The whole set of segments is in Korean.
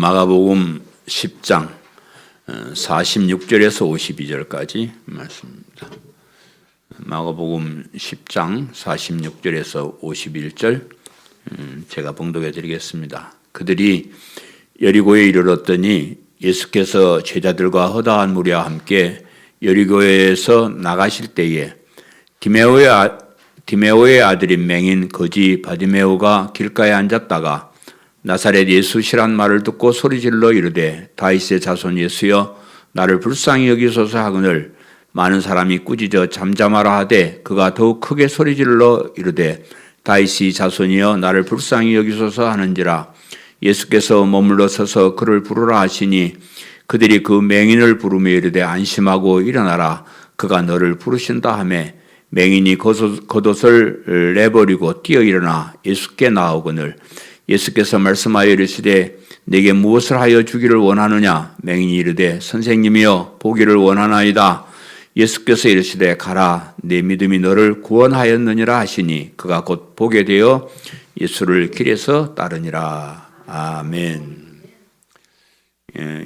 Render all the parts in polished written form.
마가복음 10장 46절에서 52절까지 말씀입니다. 마가복음 10장 46절에서 51절 제가 봉독해 드리겠습니다. 그들이 여리고에 이르렀더니 예수께서 제자들과 허다한 무리와 함께 여리고에서 나가실 때에 디메오의 아들인 맹인 거지 바디메오가 길가에 앉았다가 나사렛 예수시란 말을 듣고 소리질러 이르되 다윗의 자손 예수여 나를 불쌍히 여기소서 하거늘 많은 사람이 꾸짖어 잠잠하라 하되 그가 더욱 크게 소리질러 이르되 다윗의 자손이여 나를 불쌍히 여기소서 하는지라. 예수께서 머물러 서서 그를 부르라 하시니 그들이 그 맹인을 부르며 이르되 안심하고 일어나라 그가 너를 부르신다 하매 맹인이 겉옷을 내버리고 뛰어 일어나 예수께 나오거늘 예수께서 말씀하여 이르시되 내게 무엇을 하여 주기를 원하느냐. 맹인이 이르되 선생님이여 보기를 원하나이다. 예수께서 이르시되 가라 내 믿음이 너를 구원하였느니라 하시니 그가 곧 보게 되어 예수를 길에서 따르니라. 아멘.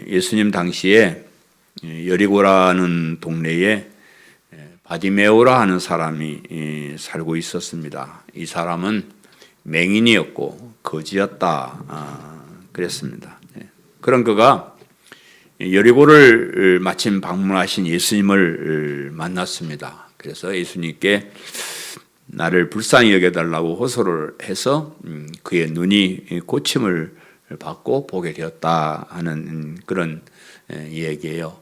예수님 당시에 여리고라는 동네에 바디메오라 하는 사람이 살고 있었습니다. 이 사람은 맹인이었고 거지였다 그랬습니다. 그런 그가 여리고를 마침 방문하신 예수님을 만났습니다. 그래서 예수님께 나를 불쌍히 여겨달라고 호소를 해서 그의 눈이 고침을 받고 보게 되었다 하는 그런 이야기예요.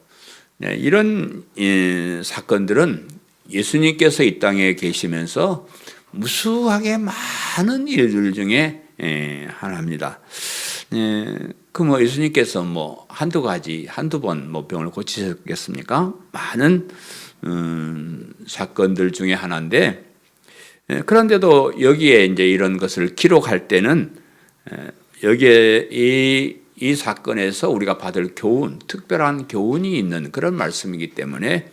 이런 사건들은 예수님께서 이 땅에 계시면서 무수하게 많은 일들 중에 하나입니다. 예수님께서 한두 가지, 한두 번 병을 고치셨겠습니까? 많은 사건들 중에 하나인데, 그런데도 여기에 이제 이런 것을 기록할 때는 여기에 이 사건에서 우리가 받을 교훈, 특별한 교훈이 있는 그런 말씀이기 때문에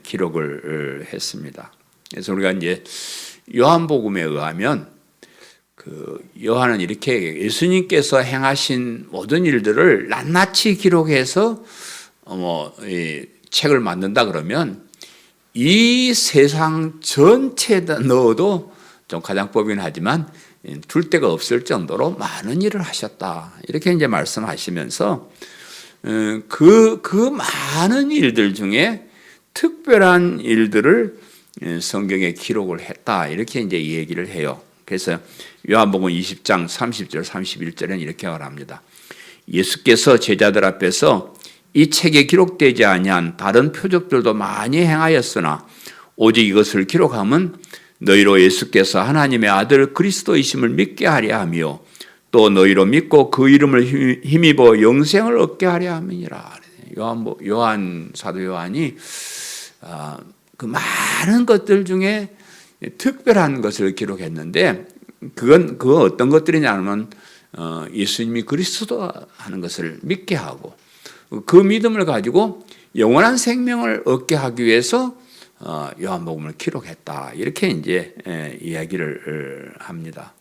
기록을 했습니다. 그래서 우리가 이제 요한복음에 의하면 요한은 이렇게 예수님께서 행하신 모든 일들을 낱낱이 기록해서 책을 만든다 그러면 이 세상 전체에다 넣어도 좀 가장법이긴 하지만 둘 데가 없을 정도로 많은 일을 하셨다. 이렇게 이제 말씀하시면서 그 많은 일들 중에 특별한 일들을 성경에 기록을 했다. 이렇게 이제 이 얘기를 해요. 그래서 요한복음 20장 30절 31절에는 이렇게 말합니다. 예수께서 제자들 앞에서 이 책에 기록되지 아니한 다른 표적들도 많이 행하였으나 오직 이것을 기록함은 너희로 예수께서 하나님의 아들 그리스도이심을 믿게 하려 하며 또 너희로 믿고 그 이름을 힘입어 영생을 얻게 하려 함이니라. 요한 사도 요한이 그 많은 것들 중에 특별한 것을 기록했는데 그건 어떤 것들이냐면 예수님이 그리스도 하는 것을 믿게 하고 그 믿음을 가지고 영원한 생명을 얻게 하기 위해서 요한복음을 기록했다. 이렇게 이제 이야기를 합니다.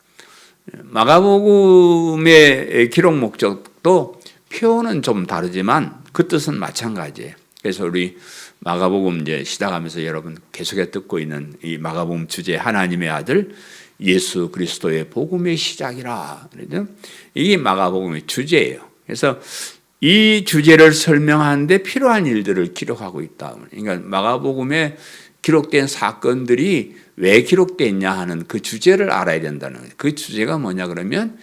마가복음의 기록 목적도 표현은 좀 다르지만 그 뜻은 마찬가지예요. 그래서 우리 마가복음 이제 시작하면서 여러분 계속해 듣고 있는 이 마가복음 주제 하나님의 아들 예수 그리스도의 복음의 시작이라. 이게 마가복음의 주제예요. 그래서 이 주제를 설명하는데 필요한 일들을 기록하고 있다. 그러니까 마가복음에 기록된 사건들이 왜 기록됐냐 하는 그 주제를 알아야 된다는 거예요. 그 주제가 뭐냐 그러면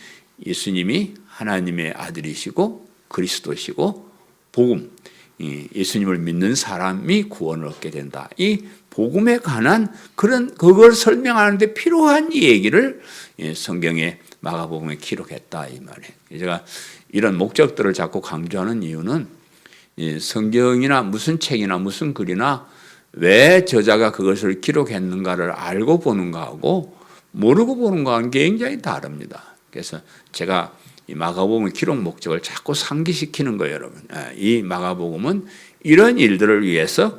예수님이 하나님의 아들이시고 그리스도시고 복음, 예수님을 믿는 사람이 구원을 얻게 된다. 이 복음에 관한 그걸 설명하는데 필요한 이 얘기를 성경에 마가복음에 기록했다 이 말이에요. 제가 이런 목적들을 자꾸 강조하는 이유는 성경이나 무슨 책이나 무슨 글이나 왜 저자가 그것을 기록했는가를 알고 보는 거하고 모르고 보는 거하고는 굉장히 다릅니다. 그래서 제가 이 마가복음의 기록 목적을 자꾸 상기시키는 거예요, 여러분. 이 마가복음은 이런 일들을 위해서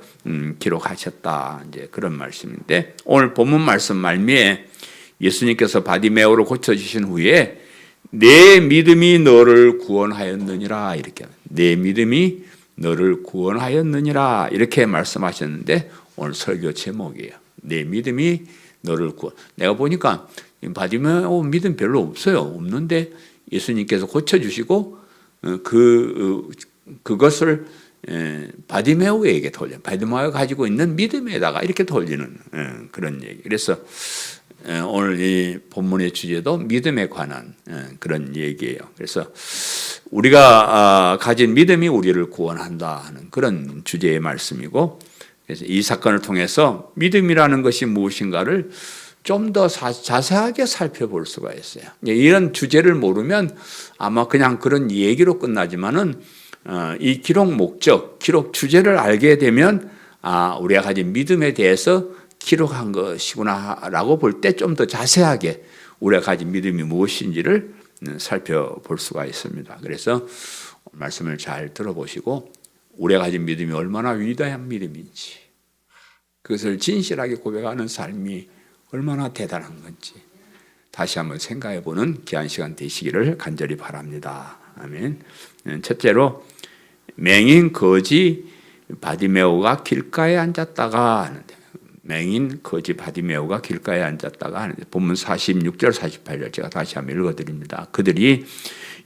기록하셨다. 이제 그런 말씀인데 오늘 본문 말씀 말미에 예수님께서 바디메오를 고쳐주신 후에 내 믿음이 너를 구원하였느니라 이렇게 내 믿음이 너를 구원하였느니라 이렇게 말씀하셨는데 오늘 설교 제목이에요. 내 믿음이 너를 구원. 내가 보니까 바디메오 믿음 별로 없어요. 없는데 예수님께서 고쳐주시고 그것을 바디메오에게 돌려 바디메오가 가지고 있는 믿음에다가 이렇게 돌리는 그런 얘기. 그래서 오늘 이 본문의 주제도 믿음에 관한 그런 얘기예요. 그래서 우리가 가진 믿음이 우리를 구원한다 하는 그런 주제의 말씀이고, 그래서 이 사건을 통해서 믿음이라는 것이 무엇인가를 좀 더 자세하게 살펴볼 수가 있어요. 이런 주제를 모르면 아마 그냥 그런 얘기로 끝나지만은 이 기록 목적, 기록 주제를 알게 되면 우리가 가진 믿음에 대해서 기록한 것이구나라고 볼 때 좀 더 자세하게 우리가 가진 믿음이 무엇인지를 살펴볼 수가 있습니다. 그래서 말씀을 잘 들어보시고 우리가 가진 믿음이 얼마나 위대한 믿음인지, 그것을 진실하게 고백하는 삶이 얼마나 대단한 건지 다시 한번 생각해보는 귀한 시간 되시기를 간절히 바랍니다. 아멘. 첫째로 맹인 거지 바디메오가 길가에 앉았다가 하는데, 맹인 거지 바디메오가 길가에 앉았다가 하는데 본문 46절 48절 제가 다시 한번 읽어드립니다. 그들이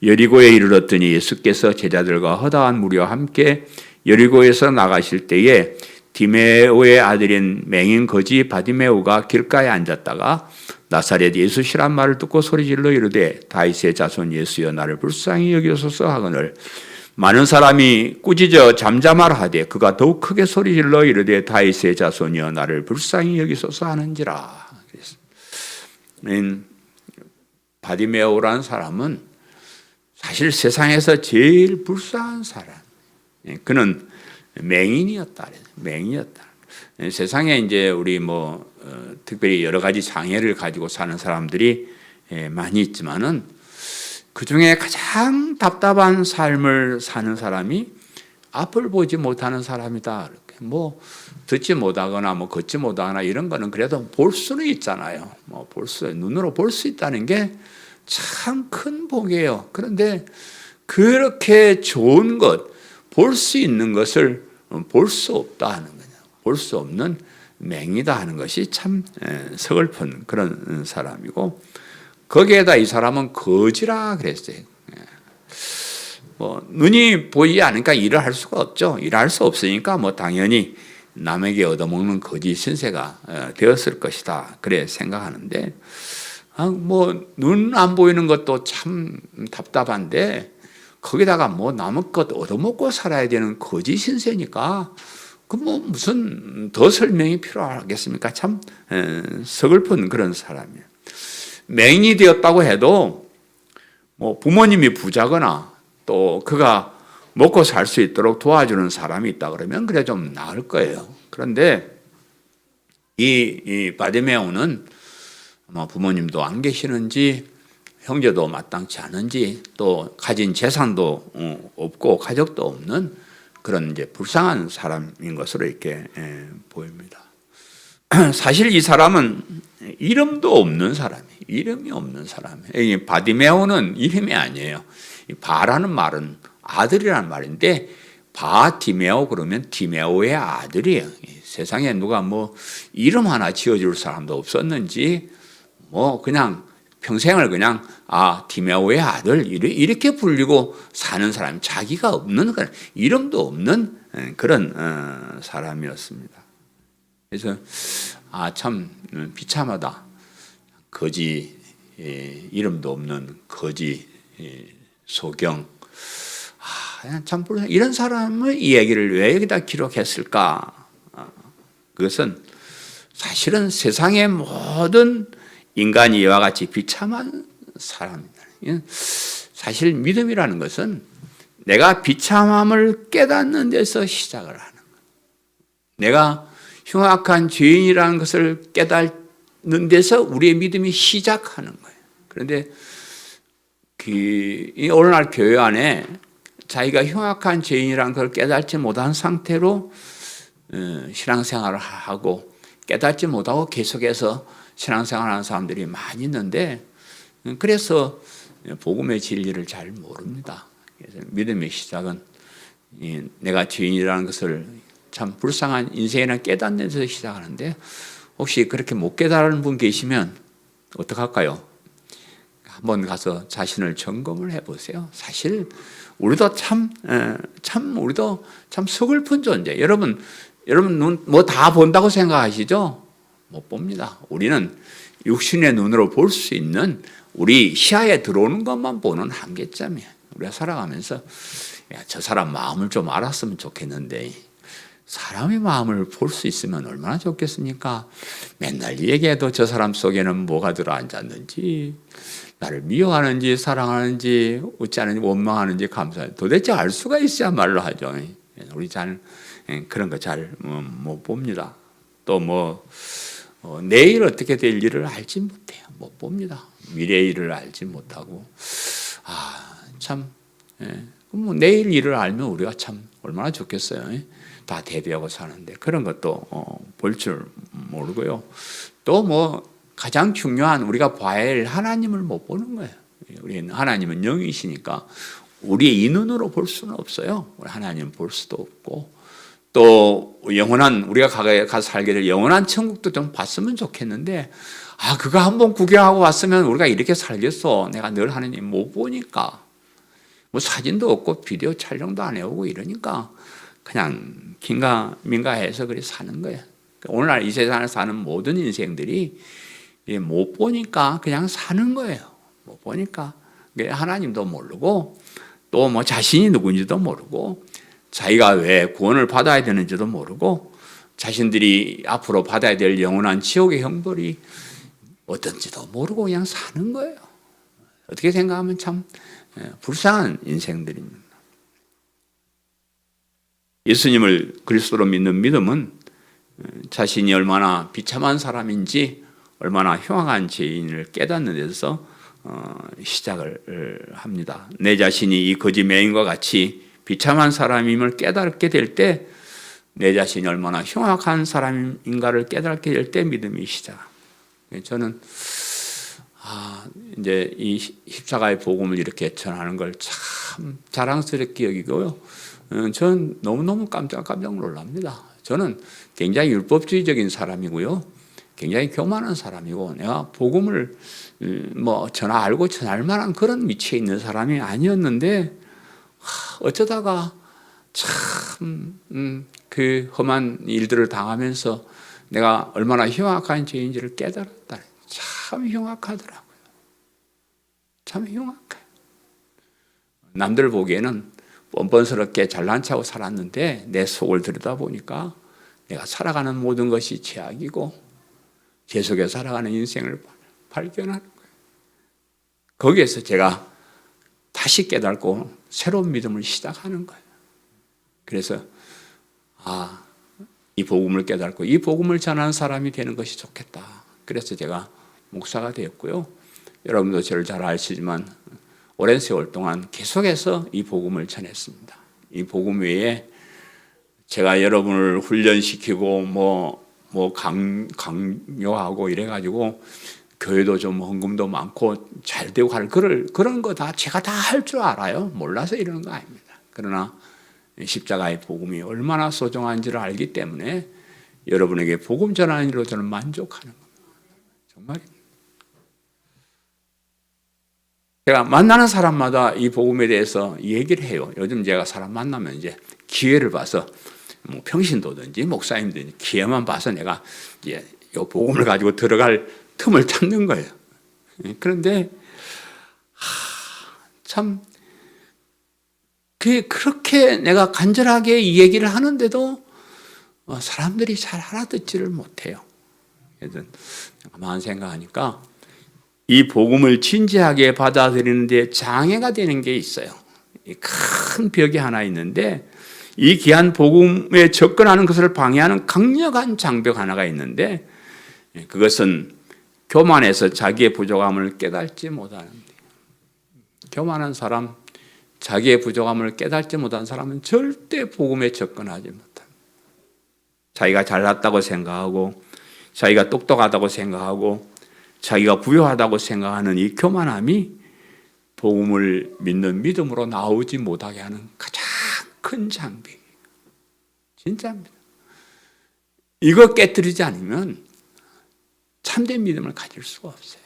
여리고에 이르렀더니 예수께서 제자들과 허다한 무리와 함께 여리고에서 나가실 때에 디메오의 아들인 맹인 거지 바디메오가 길가에 앉았다가 나사렛 예수시란 말을 듣고 소리질러 이르되 다윗의 자손 예수여 나를 불쌍히 여기소서 하거늘 많은 사람이 꾸짖어 잠잠하라 하되 그가 더욱 크게 소리질러 이르되 다윗의 자손이여 나를 불쌍히 여기소서 하는지라. 바디메오라는 사람은 사실 세상에서 제일 불쌍한 사람. 그는 맹인이었다. 맹인이었다. 세상에 이제 우리 특별히 여러 가지 장애를 가지고 사는 사람들이 많이 있지만은 그 중에 가장 답답한 삶을 사는 사람이 앞을 보지 못하는 사람이다. 이렇게 듣지 못하거나 걷지 못하거나 이런 거는 그래도 볼 수는 있잖아요. 눈으로 볼 수 있다는 게 참 큰 복이에요. 그런데 그렇게 좋은 것, 볼 수 있는 것을 볼 수 없다 하는 거냐. 볼 수 없는 맹이다 하는 것이 참 서글픈 그런 사람이고, 거기에다 이 사람은 거지라 그랬어요. 눈이 보이지 않으니까 일을 할 수가 없죠. 일할 수 없으니까 당연히 남에게 얻어먹는 거지 신세가 되었을 것이다. 그래 생각하는데, 눈 안 보이는 것도 참 답답한데 거기다가 남의 것 얻어먹고 살아야 되는 거지 신세니까 무슨 더 설명이 필요하겠습니까? 참 서글픈 그런 사람이에요. 맹인이 되었다고 해도 부모님이 부자거나 또 그가 먹고 살 수 있도록 도와주는 사람이 있다 그러면 그래 좀 나을 거예요. 그런데 이 바디메오는 부모님도 안 계시는지 형제도 마땅치 않은지 또 가진 재산도 없고 가족도 없는 그런 이제 불쌍한 사람인 것으로 이렇게 보입니다. 사실 이 사람은 이름도 없는 사람이에요. 이름이 없는 사람이에요. 바디메오는 이름이 아니에요. 바라는 말은 아들이라는 말인데 바디메오 그러면 디메오의 아들이에요. 세상에 누가 이름 하나 지어줄 사람도 없었는지 그냥 평생을 그냥 디메오의 아들 이렇게 불리고 사는 사람, 자기가 없는 그런 이름도 없는 그런 사람이었습니다. 그래서 참 비참하다. 거지 이름도 없는 거지 소경. 참 이런 사람의 이야기를 왜 여기다 기록했을까? 그것은 사실은 세상의 모든 인간이 이와 같이 비참한 사람입니다. 사실 믿음이라는 것은 내가 비참함을 깨닫는 데서 시작을 하는 거예요. 내가 흉악한 죄인이라는 것을 깨닫는 데서 우리의 믿음이 시작하는 거예요. 그런데 오늘날 교회 안에 자기가 흉악한 죄인이라는 걸 깨닫지 못한 상태로 신앙생활을 하고 깨닫지 못하고 계속해서 신앙생활하는 사람들이 많이 있는데, 그래서 복음의 진리를 잘 모릅니다. 그래서 믿음의 시작은 내가 죄인이라는 것을 참 불쌍한 인생이라는 깨닫는 데서 시작하는데, 혹시 그렇게 못 깨달은 분 계시면 어떡할까요? 한번 가서 자신을 점검을 해보세요. 사실 우리도 참 서글픈 존재. 여러분 눈 뭐 다 본다고 생각하시죠? 못 봅니다. 우리는 육신의 눈으로 볼 수 있는, 우리 시야에 들어오는 것만 보는 한계점이에요. 우리가 살아가면서 저 사람 마음을 좀 알았으면 좋겠는데, 사람의 마음을 볼 수 있으면 얼마나 좋겠습니까? 맨날 얘기해도 저 사람 속에는 뭐가 들어앉았는지, 나를 미워하는지 사랑하는지 어찌하는지 원망하는지 감사하는지 도대체 알 수가 있어야 말로 하죠. 우리 잘 그런 거 잘 못 봅니다. 또 내일 어떻게 될 일을 알지 못해요. 못 봅니다. 미래의 일을 알지 못하고, 내일 일을 알면 우리가 참 얼마나 좋겠어요. 다 대비하고 사는데 그런 것도 볼 줄 모르고요. 또 가장 중요한 우리가 봐야 할 하나님을 못 보는 거예요. 우리는 하나님은 영이시니까 우리의 이 눈으로 볼 수는 없어요. 하나님은 볼 수도 없고, 또 영원한, 우리가 가서 살게 될 영원한 천국도 좀 봤으면 좋겠는데, 그거 한번 구경하고 왔으면 우리가 이렇게 살겠어. 내가 늘 하나님 못 보니까, 사진도 없고 비디오 촬영도 안 해오고 이러니까 그냥 긴가민가해서 그렇게 사는 거예요. 오늘날 이 세상을 사는 모든 인생들이 못 보니까 그냥 사는 거예요. 못 보니까 하나님도 모르고, 또 자신이 누군지도 모르고, 자기가 왜 구원을 받아야 되는지도 모르고, 자신들이 앞으로 받아야 될 영원한 지옥의 형벌이 어떤지도 모르고 그냥 사는 거예요. 어떻게 생각하면 참 불쌍한 인생들입니다. 예수님을 그리스도로 믿는 믿음은 자신이 얼마나 비참한 사람인지, 얼마나 흉악한 죄인을 깨닫는 데서 시작을 합니다. 내 자신이 이 거짓 맹인과 같이 비참한 사람임을 깨닫게 될 때, 내 자신이 얼마나 흉악한 사람인가를 깨닫게 될 때 믿음이 시작. 저는 이제 이 십자가의 복음을 이렇게 전하는 걸 참 자랑스럽게 여기고요. 저는 너무너무 깜짝 놀랍니다. 저는 굉장히 율법주의적인 사람이고요. 굉장히 교만한 사람이고, 내가 복음을 알고 전할 만한 그런 위치에 있는 사람이 아니었는데, 어쩌다가 참 그 험한 일들을 당하면서 내가 얼마나 흉악한 죄인지를 깨달았다. 참 흉악하더라고요. 참 흉악해요. 남들 보기에는 뻔뻔스럽게 잘난 척하고 살았는데, 내 속을 들여다보니까 내가 살아가는 모든 것이 죄악이고 죄 속에 살아가는 인생을 발견하는 거예요. 거기에서 제가 다시 깨닫고 새로운 믿음을 시작하는 거예요. 그래서 이 복음을 깨닫고 이 복음을 전하는 사람이 되는 것이 좋겠다. 그래서 제가 목사가 되었고요. 여러분도 저를 잘 아시지만 오랜 세월 동안 계속해서 이 복음을 전했습니다. 이 복음 외에 제가 여러분을 훈련시키고 강요하고 이래가지고 교회도 좀 헌금도 많고 잘 되고 그런 거 다 제가 다 할 줄 알아요. 몰라서 이러는 거 아닙니다. 그러나 십자가의 복음이 얼마나 소중한지를 알기 때문에 여러분에게 복음 전하는 일로 저는 만족하는 겁니다. 정말입니다. 제가 만나는 사람마다 이 복음에 대해서 얘기를 해요. 요즘 제가 사람 만나면 이제 기회를 봐서 평신도든지 목사님든지 기회만 봐서 내가 이제 이 복음을 가지고 들어갈 틈을 찾는 거예요. 그런데 참 그렇게 내가 간절하게 이 얘기를 하는데도 사람들이 잘 알아듣지를 못해요. 그래서 가만 생각하니까 이 복음을 진지하게 받아들이는 데 장애가 되는 게 있어요. 큰 벽이 하나 있는데, 이 귀한 복음에 접근하는 것을 방해하는 강력한 장벽 하나가 있는데, 그것은 교만해서 자기의 부족함을 깨닫지 못하는 거예요. 교만한 사람, 자기의 부족함을 깨닫지 못한 사람은 절대 복음에 접근하지 못합니다. 자기가 잘났다고 생각하고, 자기가 똑똑하다고 생각하고, 자기가 부유하다고 생각하는 이 교만함이 복음을 믿는 믿음으로 나오지 못하게 하는 가장 큰 장벽. 진짜입니다. 이거 깨뜨리지 않으면 참된 믿음을 가질 수가 없어요.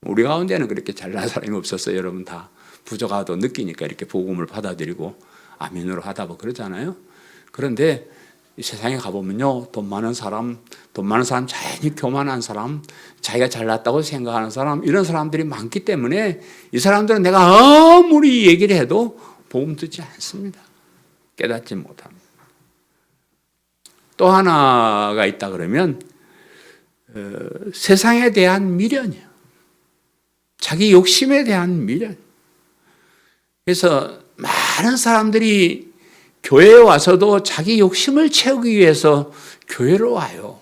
우리 가운데는 그렇게 잘난 사람이 없었어요. 여러분 다 부족하도 느끼니까 이렇게 복음을 받아들이고 아멘으로 하다 뭐 그러잖아요. 그런데 이 세상에 가보면요, 돈 많은 사람, 자연히 교만한 사람, 자기가 잘났다고 생각하는 사람, 이런 사람들이 많기 때문에 이 사람들은 내가 아무리 얘기를 해도 복음 듣지 않습니다. 깨닫지 못합니다. 또 하나가 있다 그러면 세상에 대한 미련이에요. 자기 욕심에 대한 미련. 그래서 많은 사람들이 교회에 와서도 자기 욕심을 채우기 위해서 교회로 와요.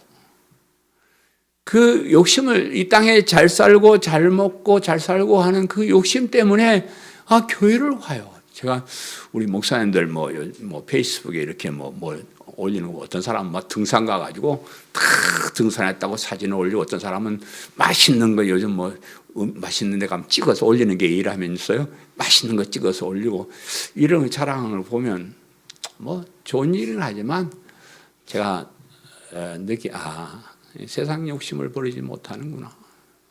그 욕심을 이 땅에 잘 살고 잘 먹고 잘 살고 하는 그 욕심 때문에 교회를 와요. 제가 우리 목사님들 뭐 페이스북에 이렇게 뭐 올리는 거, 어떤 사람은 막 등산 가가지고 탁 등산했다고 사진을 올리고, 어떤 사람은 맛있는 거 요즘 맛있는 데 가면 찍어서 올리는 게 일하면서요. 맛있는 거 찍어서 올리고 이런 자랑을 보면 좋은 일은 하지만 제가 세상 욕심을 버리지 못하는구나.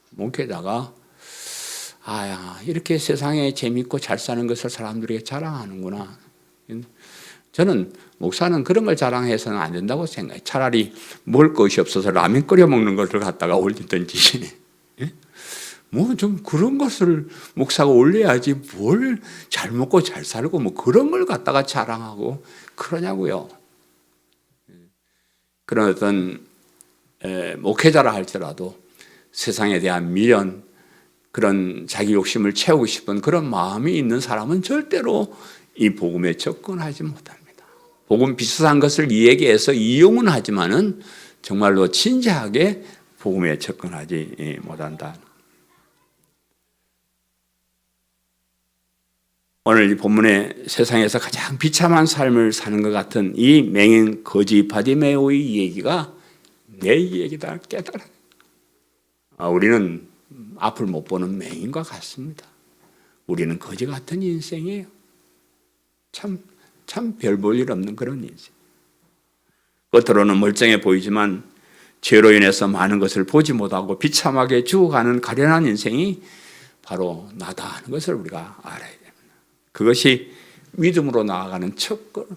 목회자가 이렇게 세상에 재밌고 잘 사는 것을 사람들에게 자랑하는구나. 저는 목사는 그런 걸 자랑해서는 안 된다고 생각해요. 차라리 먹을 것이 없어서 라면 끓여 먹는 것을 갖다가 올리든지 좀 그런 것을 목사가 올려야지 뭘 잘 먹고 잘 살고 그런 걸 갖다가 자랑하고 그러냐고요. 그런 어떤 목회자라 할지라도 세상에 대한 미련, 그런 자기 욕심을 채우고 싶은 그런 마음이 있는 사람은 절대로 이 복음에 접근하지 못합니다. 복음 비슷한 것을 얘기해서 이용은 하지만은 정말로 진지하게 복음에 접근하지 못한다. 오늘 이 본문에 세상에서 가장 비참한 삶을 사는 것 같은 이 맹인 거지 바디메오의 얘기가 내 얘기다 깨달아. 우리는 앞을 못 보는 맹인과 같습니다. 우리는 거지 같은 인생이에요. 참 별 볼 일 없는 그런 인생. 겉으로는 멀쩡해 보이지만 죄로 인해서 많은 것을 보지 못하고 비참하게 죽어가는 가련한 인생이 바로 나다 하는 것을 우리가 알아야 됩니다. 그것이 믿음으로 나아가는 첫 걸음.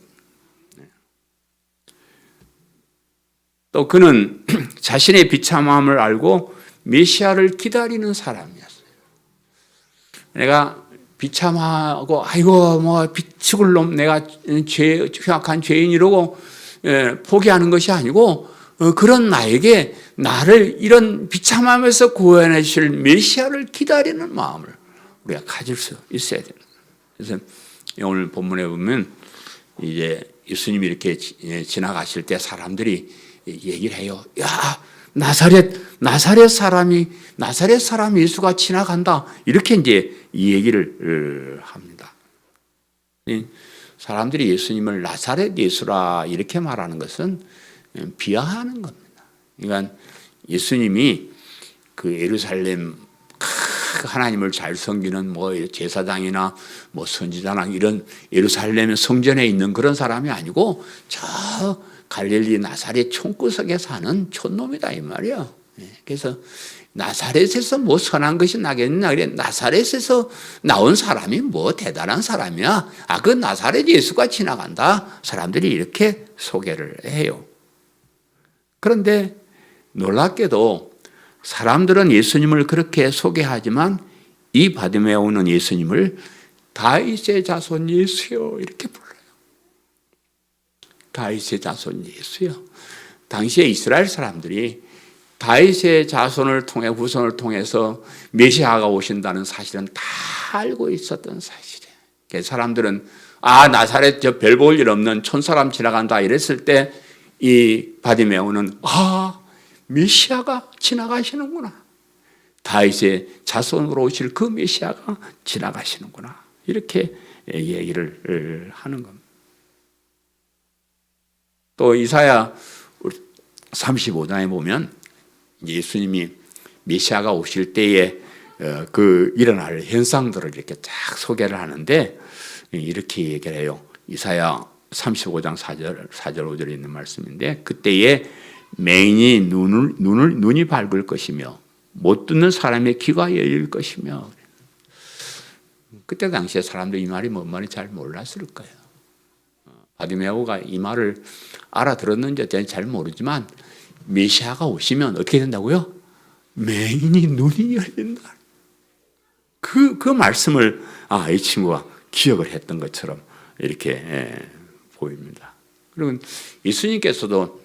또 그는 자신의 비참함을 알고 메시아를 기다리는 사람이었어요. 내가 비참하고 죽을 놈, 내가 흉악한 죄인 이러고 포기하는 것이 아니고 그런 나에게 나를 이런 비참함에서 구원해 주실 메시아를 기다리는 마음을 우리가 가질 수 있어야 됩니다. 그래서 오늘 본문에 보면 이제 예수님이 이렇게 지나가실 때 사람들이 얘기를 해요. 나사렛 사람 예수가 지나간다. 이렇게 이제 이 얘기를 합니다. 사람들이 예수님을 나사렛 예수라 이렇게 말하는 것은 비하하는 겁니다. 그러니까 예수님이 그 예루살렘 하나님을 잘 섬기는 제사장이나 선지자나 이런 예루살렘 성전에 있는 그런 사람이 아니고 저 갈릴리 나사렛 촌구석에 사는 촌놈이다 이 말이야. 그래서 나사렛에서 선한 것이 나겠냐 그래. 나사렛에서 나온 사람이 대단한 사람이야. 그 나사렛 예수가 지나간다. 사람들이 이렇게 소개를 해요. 그런데 놀랍게도 사람들은 예수님을 그렇게 소개하지만 이 바디메오는 예수님을 다윗의 자손 예수요 이렇게 불러요. 다윗의 자손 예수요. 당시에 이스라엘 사람들이 다윗의 자손을 통해 후손을 통해서 메시아가 오신다는 사실은 다 알고 있었던 사실이에요. 그래서 사람들은 나사렛 저 별 볼 일 없는 촌사람 지나간다 이랬을 때 이 바디메오는 메시아가 지나가시는구나. 다윗의 자손으로 오실 그 메시아가 지나가시는구나. 이렇게 얘기를 하는 겁니다. 또 이사야 35장에 보면 예수님이 메시아가 오실 때에 그 일어날 현상들을 이렇게 쫙 소개를 하는데 이렇게 얘기를 해요. 이사야 35장 4절 5절에 있는 말씀인데 그때에 맹인이 눈이 밝을 것이며 못 듣는 사람의 귀가 열릴 것이며 그때 당시에 사람들이 이 말이 뭔 말인지 잘 몰랐을 거예요. 바디메오가 이 말을 알아들었는지 잘 모르지만 메시아가 오시면 어떻게 된다고요? 맹인이 눈이 열린다. 그 말씀을 이 친구가 기억을 했던 것처럼 이렇게 보입니다. 그리고 예수님께서도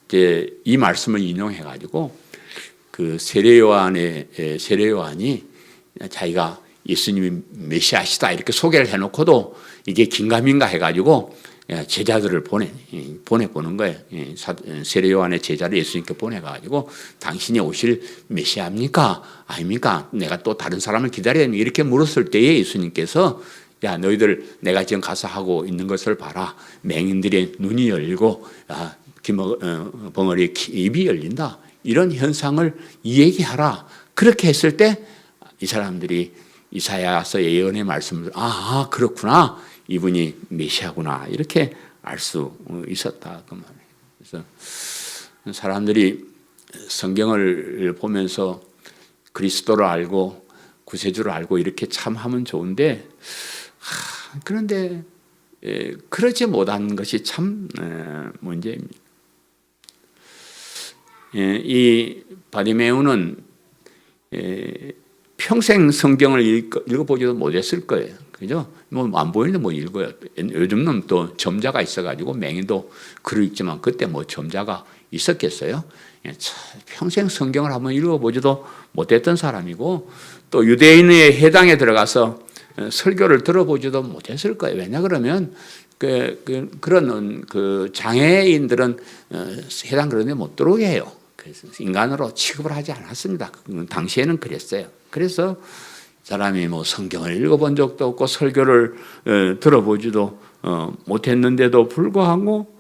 이제 이 말씀을 인용해 가지고 그 세례 요한이 자기가 예수님이 메시아시다 이렇게 소개를 해놓고도 이게 긴가민가 해가지고 제자들을 보내보는 거예요. 세례 요한의 제자를 예수님께 보내가지고 당신이 오실 메시아입니까? 아닙니까? 내가 또 다른 사람을 기다려야 합니까? 이렇게 물었을 때에 예수님께서 야 너희들 내가 지금 가서 하고 있는 것을 봐라. 맹인들의 눈이 열리고 벙어리의 입이 열린다. 이런 현상을 얘기하라. 그렇게 했을 때 이 사람들이 이사야서 예언의 말씀을 그렇구나. 이분이 메시아구나. 이렇게 알 수 있었다. 그 말이에요. 그래서 사람들이 성경을 보면서 그리스도를 알고 구세주를 알고 이렇게 참 하면 좋은데 그런데 그러지 못한 것이 참 문제입니다. 이 바디메오는 평생 성경을 읽어보지도 못했을 거예요. 그죠? 뭐 안 보이는데 뭐 읽어요. 요즘은 또 점자가 있어가지고 맹인도 글을 읽지만 그때 뭐 점자가 있었겠어요? 평생 성경을 한번 읽어보지도 못했던 사람이고 또 유대인의 회당에 들어가서 설교를 들어보지도 못했을 거예요. 왜냐 그러면 그런 장애인들은 회당 그런 데 못 들어오게 해요. 그래서 인간으로 취급을 하지 않았습니다. 당시에는 그랬어요. 그래서 사람이 뭐 성경을 읽어본 적도 없고 설교를 들어보지도 못했는데도 불구하고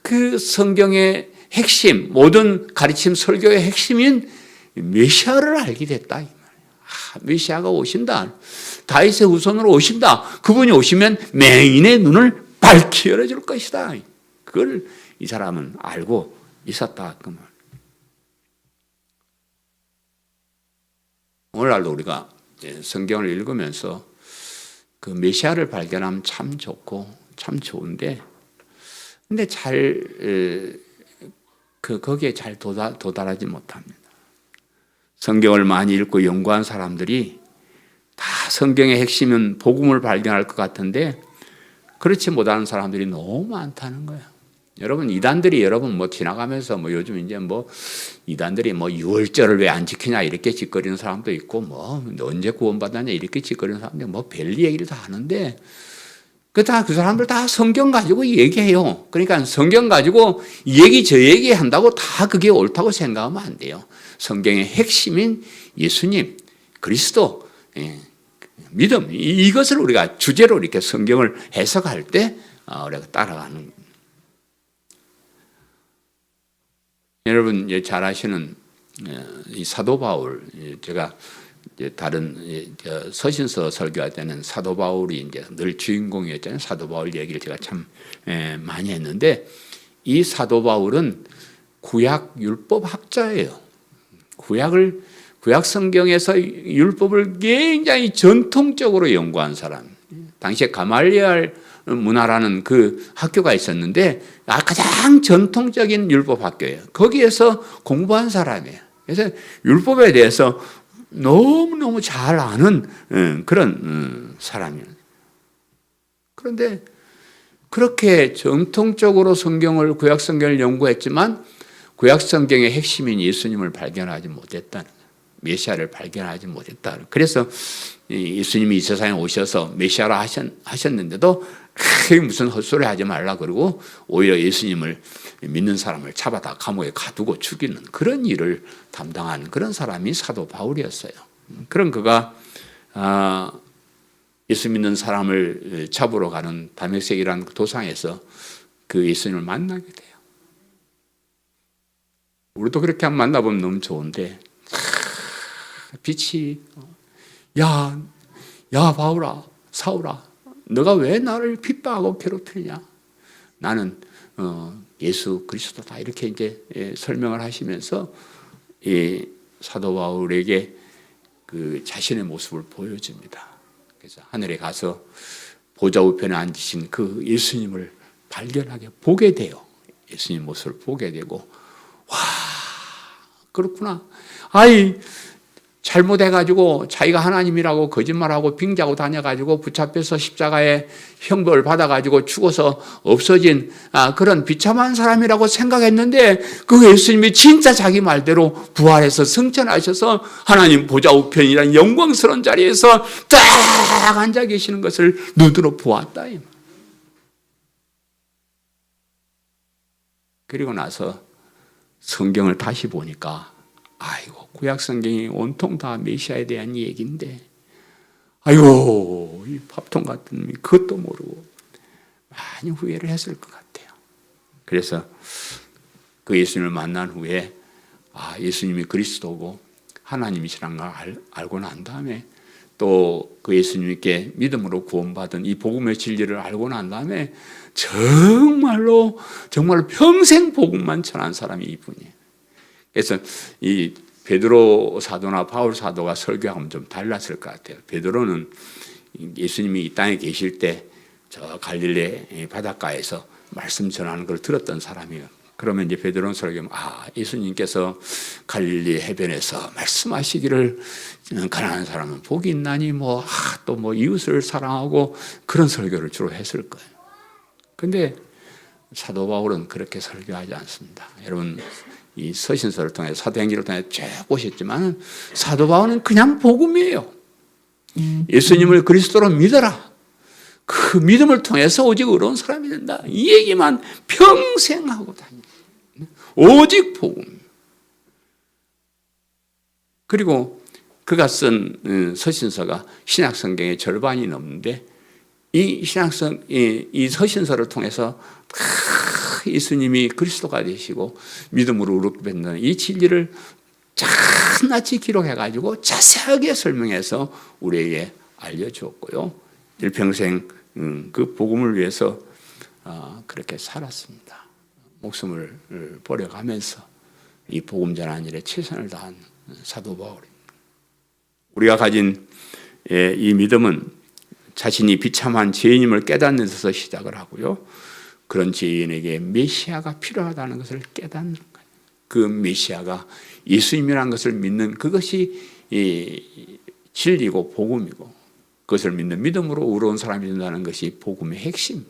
그 성경의 핵심, 모든 가르침 설교의 핵심인 메시아를 알게 됐다. 메시아가 오신다. 다윗의 후손으로 오신다. 그분이 오시면 맹인의 눈을 밝히 열어줄 것이다. 그걸 이 사람은 알고 있었다. 그 말. 오늘날도 우리가 성경을 읽으면서 그 메시아를 발견하면 참 좋고 참 좋은데, 근데 거기에 잘 도달하지 못합니다. 성경을 많이 읽고 연구한 사람들이 다 성경의 핵심은 복음을 발견할 것 같은데 그렇지 못하는 사람들이 너무 많다는 거예요. 여러분 이단들이 뭐 지나가면서 뭐 요즘 이제 뭐 이단들이 뭐 유월절을 왜 안 지키냐 이렇게 짓거리는 사람도 있고 뭐 언제 구원받았냐 이렇게 짓거리는 사람들 뭐 별리 얘기를 다 하는데 그 사람들 다 성경 가지고 얘기해요. 그러니까 성경 가지고 이 얘기 저 얘기 한다고 다 그게 옳다고 생각하면 안 돼요. 성경의 핵심인 예수님, 그리스도, 믿음 이것을 우리가 주제로 이렇게 성경을 해석할 때 우리가 따라가는 겁니다. 여러분 잘 아시는 이 사도 바울, 제가 다른 서신서 설교할 때는 사도 바울이 이제 늘 주인공이었잖아요. 사도 바울 얘기를 제가 참 많이 했는데 이 사도 바울은 구약 율법 학자예요. 구약 성경에서 율법을 굉장히 전통적으로 연구한 사람. 당시에 가말리알 문화라는 그 학교가 있었는데 가장 전통적인 율법 학교예요. 거기에서 공부한 사람이에요. 그래서 율법에 대해서 너무너무 잘 아는 그런 사람이에요. 그런데 그렇게 정통적으로 구약 성경을 연구했지만 구약 성경의 핵심인 예수님을 발견하지 못했다는 거예요. 메시아를 발견하지 못했다. 그래서 예수님이 이 세상에 오셔서 메시아라 하셨는데도 무슨 헛소리 하지 말라 그러고 오히려 예수님을 믿는 사람을 잡아다 감옥에 가두고 죽이는 그런 일을 담당한 그런 사람이 사도 바울이었어요. 그런 그가 예수 믿는 사람을 잡으러 가는 다메섹이라는 도상에서 그 예수님을 만나게 돼요. 우리도 그렇게 한번 만나보면 너무 좋은데 빛이 야 바울아 사울아 너가 왜 나를 핍박하고 괴롭히느냐? 나는 예수 그리스도다 이렇게 이제 설명을 하시면서 이 사도 바울에게 그 자신의 모습을 보여줍니다. 그래서 하늘에 가서 보좌 우편에 앉으신 그 예수님을 발견하게 보게 돼요. 예수님 모습을 보게 되고 와 그렇구나. 아이 잘못해가지고 자기가 하나님이라고 거짓말하고 빙자고 다녀가지고 붙잡혀서 십자가에 형벌 받아가지고 죽어서 없어진 그런 비참한 사람이라고 생각했는데 그 예수님이 진짜 자기 말대로 부활해서 승천하셔서 하나님 보좌 우편이라는 영광스러운 자리에서 딱 앉아 계시는 것을 눈으로 보았다. 그리고 나서 성경을 다시 보니까 아이고 구약 성경이 온통 다 메시아에 대한 얘기인데 아이고 이 밥통 같은 놈이 그것도 모르고 많이 후회를 했을 것 같아요. 그래서 그 예수님을 만난 후에 예수님이 그리스도고 하나님이시라는 걸 알고 난 다음에 또 그 예수님께 믿음으로 구원받은 이 복음의 진리를 알고 난 다음에 정말로 평생 복음만 전한 사람이 이분이에요. 그래서 이 베드로 사도나 바울 사도가 설교하면 좀 달랐을 것 같아요. 베드로는 예수님이 이 땅에 계실 때 저 갈릴리 바닷가에서 말씀 전하는 걸 들었던 사람이에요. 그러면 이제 베드로는 설교하면 예수님께서 갈릴리 해변에서 말씀하시기를 가난한 사람은 복이 있나니 또 이웃을 사랑하고 그런 설교를 주로 했을 거예요. 근데 사도 바울은 그렇게 설교하지 않습니다. 여러분 이 서신서를 통해 사도행전을 통해 쭉 보셨지만 사도 바울은 그냥 복음이에요. 예수님을 그리스도로 믿어라. 그 믿음을 통해서 오직 의로운 사람이 된다. 이 얘기만 평생 하고 다닙니다. 오직 복음. 그리고 그가 쓴 서신서가 신약 성경의 절반이 넘는데 이 서신서를 통해서 예수님이 그리스도가 되시고 믿음으로 의롭게 된다는 이 진리를 낱낱이 기록해가지고 자세하게 설명해서 우리에게 알려주었고요. 일평생 그 복음을 위해서 그렇게 살았습니다. 목숨을 버려가면서 이 복음 전하는 일에 최선을 다한 사도 바울입니다. 우리가 가진 이 믿음은 자신이 비참한 죄인임을 깨닫는 데서 시작을 하고요. 그런 죄인에게 메시아가 필요하다는 것을 깨닫는 거예요. 그 메시아가 예수님이라는 것을 믿는 그것이 진리고 복음이고 그것을 믿는 믿음으로 의로운 사람이 된다는 것이 복음의 핵심.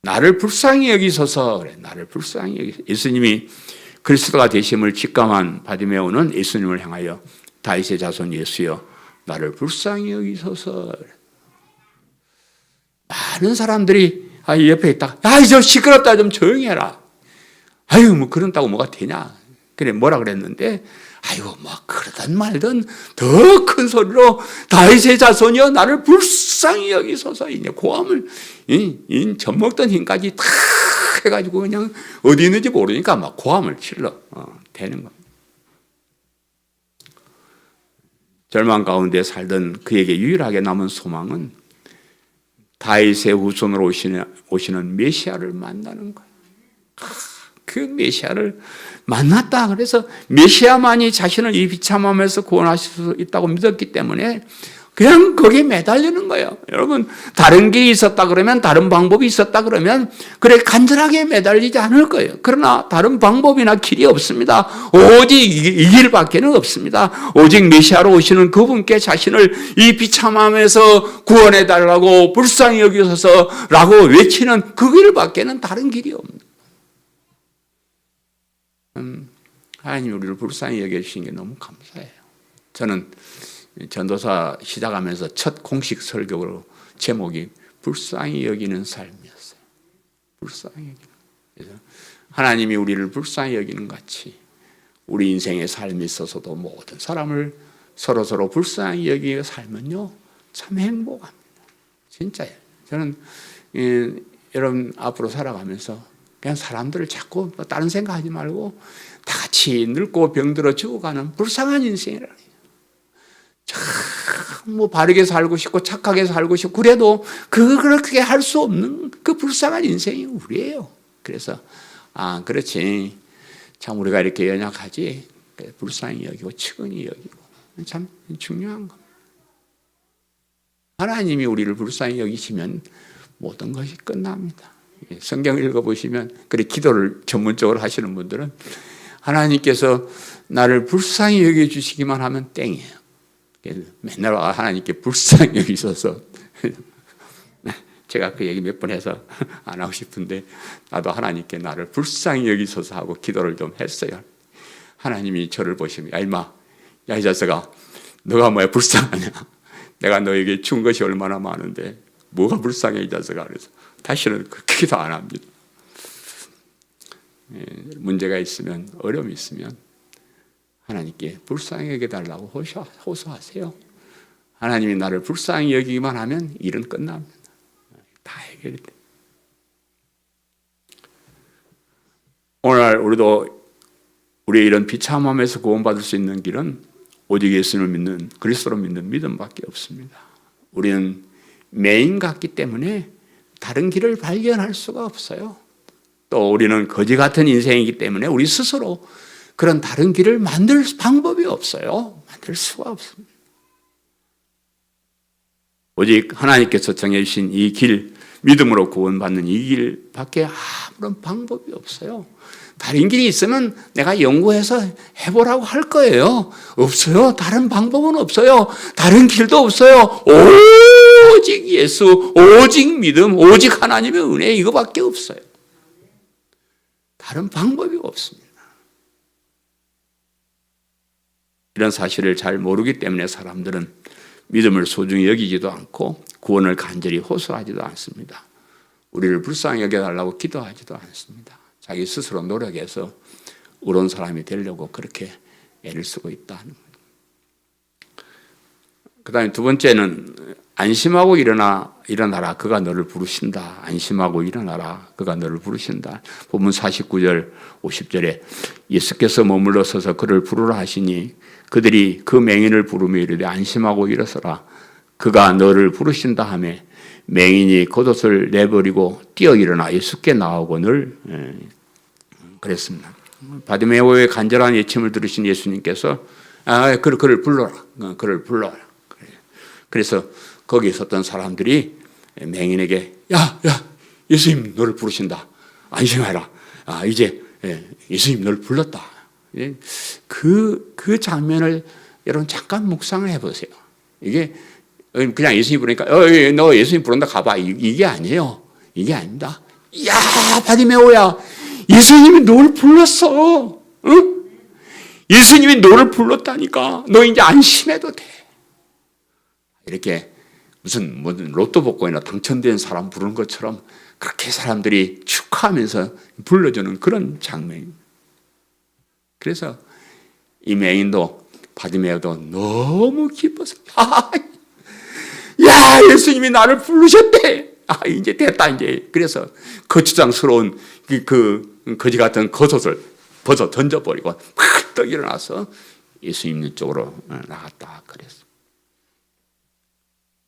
나를 불쌍히 여기소서 그래. 나를 불쌍히 여기소서. 예수님이 그리스도가 되심을 직감한 바디메오는 예수님을 향하여 다윗의 자손 예수여 나를 불쌍히 여기소서 그래. 많은 사람들이 옆에 있다가 저 시끄럽다 좀 조용히 해라. 그런다고 뭐가 되냐. 그래 뭐라 그랬는데 그러든 말든 더 큰 소리로 다윗의 자손이여 나를 불쌍히 여기소서. 이제 고함을 젖먹던 힘까지 다 해가지고 그냥 어디 있는지 모르니까 막 고함을 질러 대는 겁니다. 절망 가운데 살던 그에게 유일하게 남은 소망은 다윗의 후손으로 오시는 메시아를 만나는 거예요. 그 메시아를 만났다. 그래서 메시아만이 자신을 이 비참함에서 구원하실 수 있다고 믿었기 때문에 그냥 거기에 매달리는 거예요. 여러분 다른 길이 있었다 그러면 다른 방법이 있었다 그러면 그래 간절하게 매달리지 않을 거예요. 그러나 다른 방법이나 길이 없습니다. 오직 이 길밖에는 없습니다. 오직 메시아로 오시는 그분께 자신을 이 비참함에서 구원해달라고 불쌍히 여기소서라고 외치는 그 길밖에는 다른 길이 없습니다. 하나님 우리를 불쌍히 여겨주신 게 너무 감사해요. 저는 전도사 시작하면서 첫 공식 설교로 제목이 불쌍히 여기는 삶이었어요. 불쌍히 여기는. 그래서 하나님이 우리를 불쌍히 여기는 같이 우리 인생의 삶이 있어서도 모든 사람을 서로 불쌍히 여기며 살면요 참 행복합니다. 진짜예요. 저는 여러분 앞으로 살아가면서 그냥 사람들을 자꾸 다른 생각하지 말고 다 같이 늙고 병들어 죽어가는 불쌍한 인생이라는 거예요. 참 바르게 살고 싶고 착하게 살고 싶고 그래도 그렇게 할 수 없는 그 불쌍한 인생이 우리예요. 그래서 그렇지. 참 우리가 이렇게 연약하지. 불쌍히 여기고 측은히 여기고 참 중요한 겁니다. 하나님이 우리를 불쌍히 여기시면 모든 것이 끝납니다. 성경 읽어보시면 그래 기도를 전문적으로 하시는 분들은 하나님께서 나를 불쌍히 여겨주시기만 하면 땡이에요. 맨날 하나님께 불쌍히 여기셔서 제가 그 얘기 몇 번 해서 안 하고 싶은데 나도 하나님께 나를 불쌍히 여기셔서 하고 기도를 좀 했어요. 하나님이 저를 보시면 야 임마 야 이 자식아 너가 뭐야 불쌍하냐 내가 너에게 준 것이 얼마나 많은데 뭐가 불쌍해 이 자식아 그래서 다시는 그렇게 기도 안 합니다. 문제가 있으면 어려움이 있으면 하나님께 불쌍히 여겨달라고 호소하세요. 하나님이 나를 불쌍히 여기기만 하면 일은 끝납니다. 다 해결이 돼. 오늘 우리도 우리의 이런 비참함에서 구원받을 수 있는 길은 오직 예수를 믿는 그리스도를 믿는 믿음밖에 없습니다. 우리는 매인 같기 때문에 다른 길을 발견할 수가 없어요. 또 우리는 거지 같은 인생이기 때문에 우리 스스로 그런 다른 길을 만들 방법이 없어요. 만들 수가 없습니다. 오직 하나님께서 정해주신 이 길, 믿음으로 구원받는 이 길밖에 아무런 방법이 없어요. 다른 길이 있으면 내가 연구해서 해보라고 할 거예요. 없어요. 다른 방법은 없어요. 다른 길도 없어요. 오직 예수, 오직 믿음, 오직 하나님의 은혜 이거밖에 없어요. 다른 방법이 없습니다. 이런 사실을 잘 모르기 때문에 사람들은 믿음을 소중히 여기지도 않고 구원을 간절히 호소하지도 않습니다. 우리를 불쌍히 여겨달라고 기도하지도 않습니다. 자기 스스로 노력해서 의로운 사람이 되려고 그렇게 애를 쓰고 있다는 거예요. 그 다음에 두 번째는 안심하고 일어나라 그가 너를 부르신다. 안심하고 일어나라 그가 너를 부르신다. 본문 49절 50절에 예수께서 머물러 서서 그를 부르라 하시니 그들이 그 맹인을 부르며 이르되 안심하고 일어서라 그가 너를 부르신다 하며 맹인이 겉옷을 내버리고 뛰어 일어나 예수께 나오거늘 그랬습니다. 바디메오의 간절한 예침을 들으신 예수님께서 그를 불러라. 그를 불러라. 그래서 거기 있었던 사람들이 맹인에게 야 예수님 너를 부르신다. 안심해라. 이제 예수님 너를 불렀다. 그 장면을 여러분 잠깐 묵상을 해보세요. 이게 그냥 예수님 부르니까 너 예수님 부른다 가봐 이게 아니에요. 이게 아닙니다. 야 바디메오야 예수님이 너를 불렀어. 응? 예수님이 너를 불렀다니까 너 이제 안심해도 돼. 이렇게 무슨 로또 복권이나 당첨된 사람 부르는 것처럼 그렇게 사람들이 축하하면서 불러주는 그런 장면입니다. 그래서 이 맹인도 바디메오도 너무 기뻐서 야 예수님이 나를 부르셨대. 이제 됐다 이제. 그래서 거추장스러운 그 거지 같은 겉옷을 벗어 던져버리고 팍 떠 일어나서 예수님 쪽으로 나갔다 그랬어.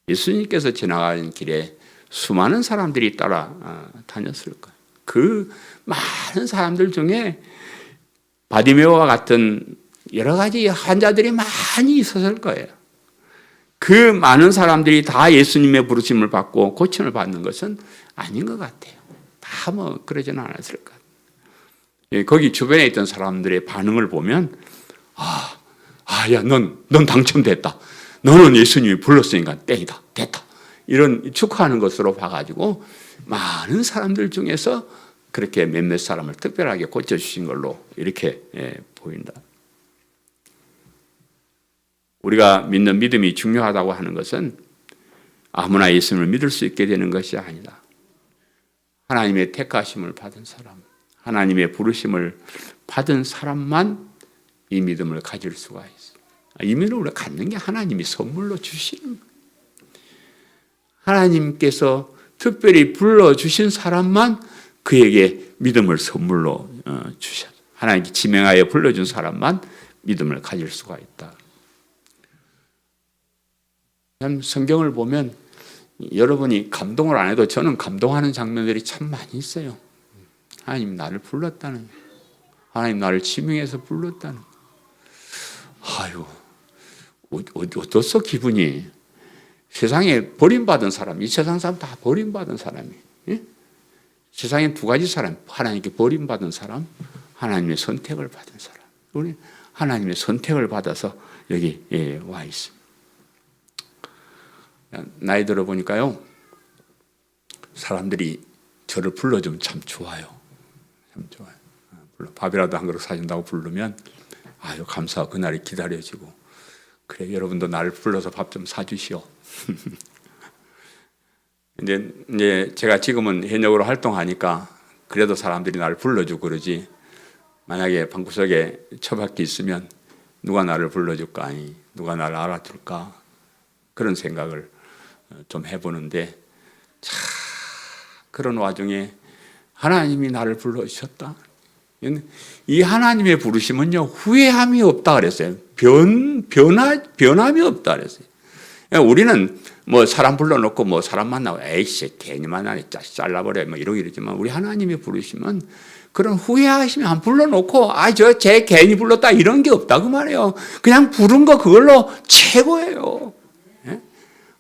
예수님께서 지나가는 길에 수많은 사람들이 따라 다녔을 거예요. 그 많은 사람들 중에 바디메오와 같은 여러 가지 환자들이 많이 있었을 거예요. 그 많은 사람들이 다 예수님의 부르심을 받고 고침을 받는 것은 아닌 것 같아요. 다 뭐 그러지는 않았을 것 같아요. 거기 주변에 있던 사람들의 반응을 보면 야, 넌 당첨됐다. 너는 예수님이 불렀으니까 땡이다. 됐다. 이런 축하하는 것으로 봐가지고 많은 사람들 중에서 그렇게 몇몇 사람을 특별하게 고쳐주신 걸로 이렇게 보인다. 우리가 믿는 믿음이 중요하다고 하는 것은 아무나 예수님을 믿을 수 있게 되는 것이 아니다. 하나님의 택하심을 받은 사람, 하나님의 부르심을 받은 사람만 이 믿음을 가질 수가 있어요. 이 믿음을 우리가 갖는 게 하나님이 선물로 주시는 거예요. 하나님께서 특별히 불러주신 사람만 그에게 믿음을 선물로 주셨다. 하나님께 지명하여 불러준 사람만 믿음을 가질 수가 있다. 성경을 보면 여러분이 감동을 안 해도 저는 감동하는 장면들이 참 많이 있어요. 하나님 나를 불렀다는 거. 하나님 나를 지명해서 불렀다는 거. 아유, 어떻소 기분이. 세상에 버림받은 사람, 이 세상 사람 다 버림받은 사람이. 예? 세상에 두 가지 사람, 하나님께 버림받은 사람, 하나님의 선택을 받은 사람. 우리 하나님의 선택을 받아서 여기 와 있습니다. 나이 들어 보니까요, 사람들이 저를 불러주면 참 좋아요. 참 좋아요. 밥이라도 한 그릇 사준다고 부르면 아유 감사하고 그날이 기다려지고, 그래 여러분도 나를 불러서 밥 좀 사주시오. 이제 제가 지금은 현역으로 활동하니까 그래도 사람들이 나를 불러주고 그러지, 만약에 방구석에 처박혀 있으면 누가 나를 불러줄까, 아니 누가 나를 알아줄까, 그런 생각을 좀 해보는데, 참 그런 와중에 하나님이 나를 불러주셨다. 이 하나님의 부르심은요 후회함이 없다 그랬어요. 변함이 없다 그랬어요. 우리는 뭐 사람 불러놓고 뭐 사람 만나고 에이씨 괜히 만나니 잘라버려 뭐 이러지만, 우리 하나님의 부르심은 그런 후회하시면 안 불러놓고 쟤 괜히 불렀다 이런 게 없다고 말이에요. 그냥 부른 거 그걸로 최고예요. 예?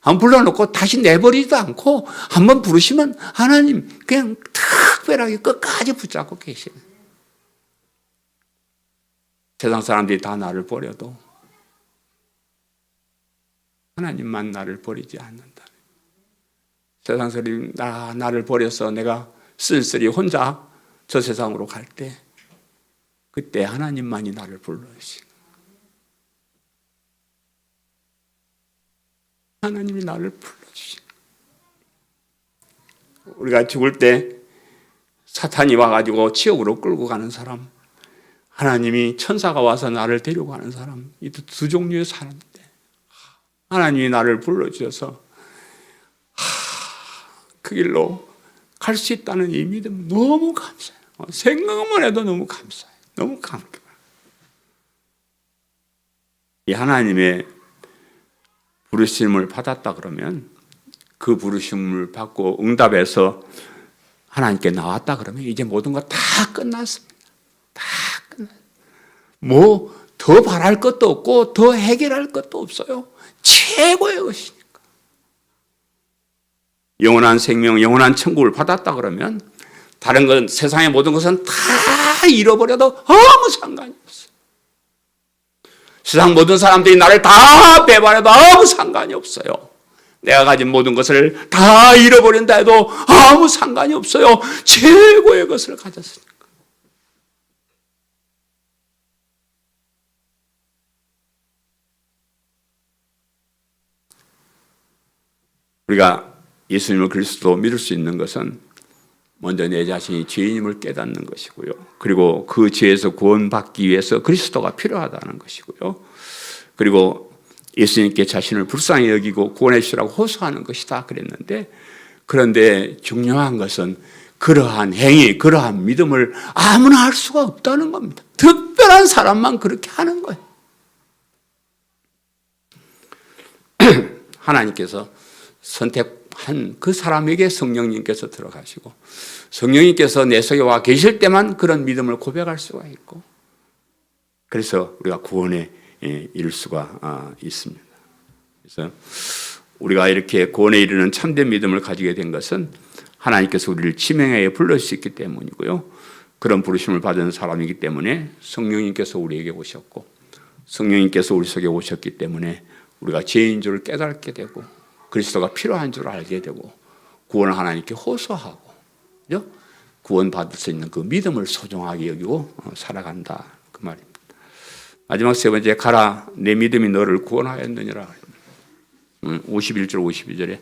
안 불러놓고 다시 내버리지도 않고 한번 부르시면 하나님 그냥 특별하게 끝까지 붙잡고 계시는. 세상 사람들이 다 나를 버려도 하나님만 나를 버리지 않는다. 세상 사람이 나를 버려서 내가 쓸쓸히 혼자 저 세상으로 갈 때, 그때 하나님만이 나를 불러주시고, 하나님이 나를 불러주시고, 우리가 죽을 때 사탄이 와가지고 지옥으로 끌고 가는 사람, 하나님이 천사가 와서 나를 데리고 가는 사람, 이 두 종류의 사람인데 하나님이 나를 불러주셔서 그 길로 갈 수 있다는 이 믿음 너무 감사해요. 생각만 해도 너무 감사해요. 너무 감사해요. 이 하나님의 부르심을 받았다 그러면, 그 부르심을 받고 응답해서 하나님께 나왔다 그러면 이제 모든 거 다 끝났습니다. 다 끝났어요. 뭐 더 바랄 것도 없고 더 해결할 것도 없어요. 최고의 것이니까. 영원한 생명, 영원한 천국을 받았다 그러면 다른 건, 세상의 모든 것은 다 잃어버려도 아무 상관이 없어요. 세상 모든 사람들이 나를 다 빼버려도 아무 상관이 없어요. 내가 가진 모든 것을 다 잃어버린다 해도 아무 상관이 없어요. 최고의 것을 가졌으니까. 우리가 예수님을 그리스도 믿을 수 있는 것은 먼저 내 자신이 죄인임을 깨닫는 것이고요. 그리고 그 죄에서 구원받기 위해서 그리스도가 필요하다는 것이고요. 그리고 예수님께 자신을 불쌍히 여기고 구원해 주시라고 호소하는 것이다 그랬는데, 그런데 중요한 것은 그러한 행위, 그러한 믿음을 아무나 할 수가 없다는 겁니다. 특별한 사람만 그렇게 하는 거예요. 하나님께서 선택한 그 사람에게 성령님께서 들어가시고, 성령님께서 내 속에 와 계실 때만 그런 믿음을 고백할 수가 있고, 그래서 우리가 구원에 이를 수가 있습니다. 그래서 우리가 이렇게 구원에 이르는 참된 믿음을 가지게 된 것은 하나님께서 우리를 지명하여 불러주셨기 때문이고요. 그런 부르심을 받은 사람이기 때문에 성령님께서 우리에게 오셨고, 성령님께서 우리 속에 오셨기 때문에 우리가 죄인 줄을 깨닫게 되고, 그리스도가 필요한 줄 알게 되고, 구원을 하나님께 호소하고, 그죠? 구원받을 수 있는 그 믿음을 소중하게 여기고 살아간다 그 말입니다. 마지막 세 번째, 가라 내 믿음이 너를 구원하였느니라. 51절 52절에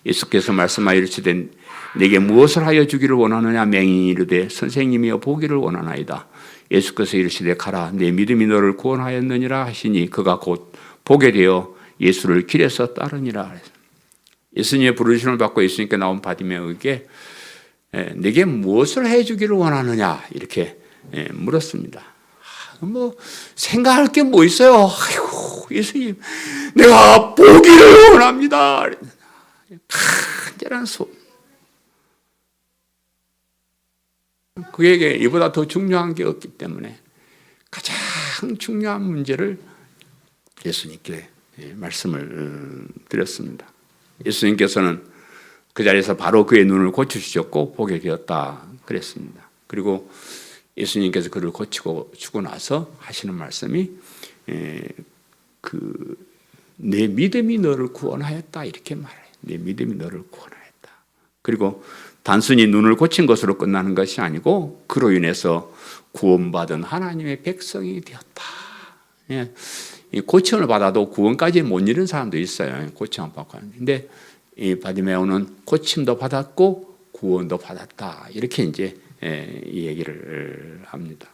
예수께서 말씀하여 이르시되 내게 무엇을 하여 주기를 원하느냐. 맹인이 이르되 선생님이여 보기를 원하나이다. 예수께서 이르시되 가라 내 믿음이 너를 구원하였느니라 하시니 그가 곧 보게 되어 예수를 길에서 따르니라. 예수님의 부르심을 받고 예수님께 나온 바디메오에게 내게 무엇을 해주기를 원하느냐 이렇게 물었습니다. 뭐 생각할 게 뭐 있어요? 아이고 예수님, 내가 보기를 원합니다. 간절한 소원. 그에게 이보다 더 중요한 게 없기 때문에 가장 중요한 문제를 예수님께 말씀을 드렸습니다. 예수님께서는 그 자리에서 바로 그의 눈을 고쳐주셨고 보게 되었다 그랬습니다. 그리고 예수님께서 그를 고치고 주고 나서 하시는 말씀이 내 믿음이 너를 구원하였다 이렇게 말해요. 내 믿음이 너를 구원하였다. 그리고 단순히 눈을 고친 것으로 끝나는 것이 아니고 그로 인해서 구원받은 하나님의 백성이 되었다. 고침을 받아도 구원까지 못 이룬 사람도 있어요. 고침 안 받고 하는데. 근데 이 바디메오는 고침도 받았고 구원도 받았다. 이렇게 이제 이 얘기를 합니다.